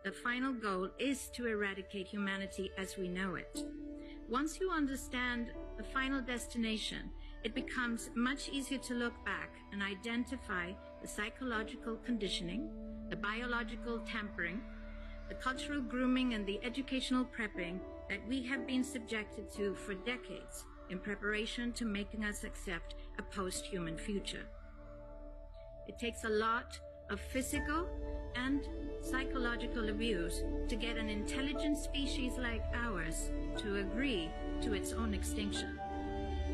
The final goal is to eradicate humanity as we know it. Once you understand the final destination, it becomes much easier to look back and identify the psychological conditioning, the biological tampering, the cultural grooming, and the educational prepping that we have been subjected to for decades in preparation to making us accept a post-human future. It takes a lot of physical and psychological abuse to get an intelligent species like ours to agree to its own extinction.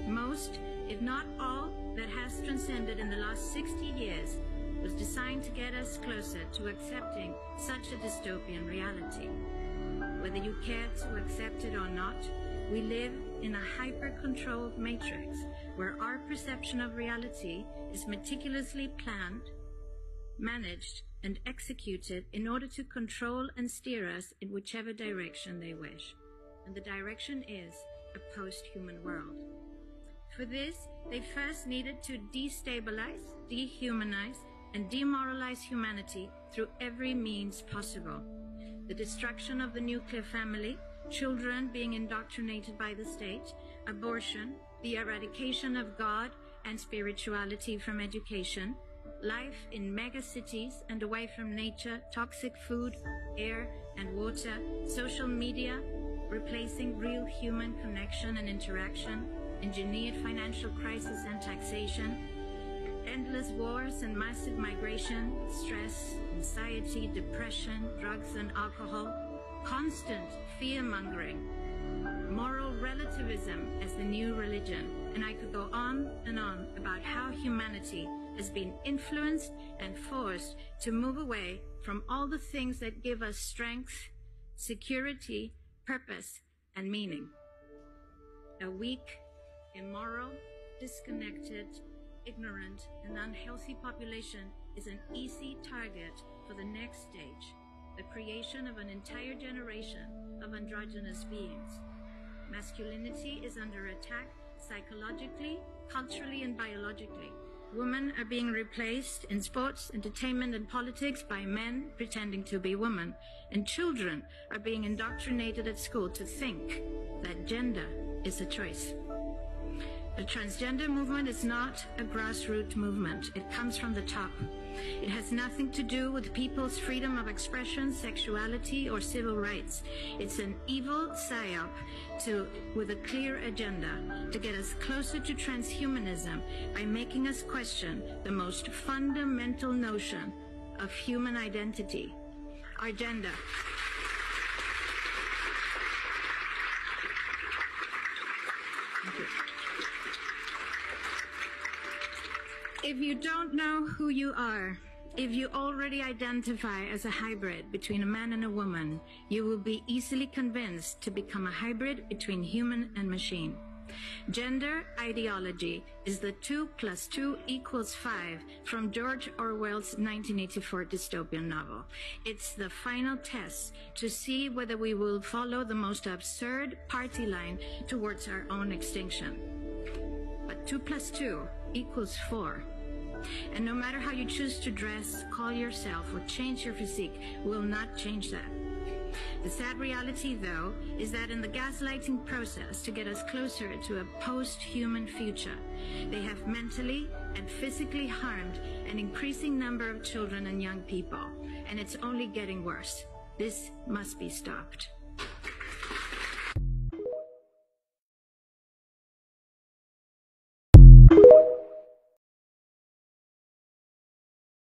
Most, if not all, that has transcended in the last 60 years was designed to get us closer to accepting such a dystopian reality. Whether you care to accept it or not, we live in a hyper-controlled matrix where our perception of reality is meticulously planned, managed, and executed in order to control and steer us in whichever direction they wish. And the direction is a post-human world. For this, they first needed to destabilize, dehumanize, and demoralize humanity through every means possible. The destruction of the nuclear family, children being indoctrinated by the state, abortion, the eradication of God and spirituality from education, life in megacities and away from nature, toxic food, air and water, social media, replacing real human connection and interaction, engineered financial crisis and taxation, endless wars and massive migration, stress, anxiety, depression, drugs and alcohol, constant fear-mongering, moral relativism as the new religion, and I could go on and on about how humanity has been influenced and forced to move away from all the things that give us strength, security, purpose, and meaning. A weak, immoral, disconnected, ignorant, and unhealthy population is an easy target for the next stage, the creation of an entire generation of androgynous beings. Masculinity is under attack psychologically, culturally, and biologically. Women are being replaced in sports, entertainment, and politics by men pretending to be women. And children are being indoctrinated at school to think that gender is a choice. The transgender movement is not a grassroots movement. It comes from the top. It has nothing to do with people's freedom of expression, sexuality, or civil rights. It's an evil psyop with a clear agenda to get us closer to transhumanism by making us question the most fundamental notion of human identity, our gender. If you don't know who you are, if you already identify as a hybrid between a man and a woman, you will be easily convinced to become a hybrid between human and machine. Gender ideology is the 2 + 2 = 5 from George Orwell's 1984 dystopian novel. It's the final test to see whether we will follow the most absurd party line towards our own extinction. But 2 + 2 = 4. And no matter how you choose to dress, call yourself, or change your physique, will not change that. The sad reality, though, is that in the gaslighting process to get us closer to a post-human future, they have mentally and physically harmed an increasing number of children and young people, and it's only getting worse. This must be stopped.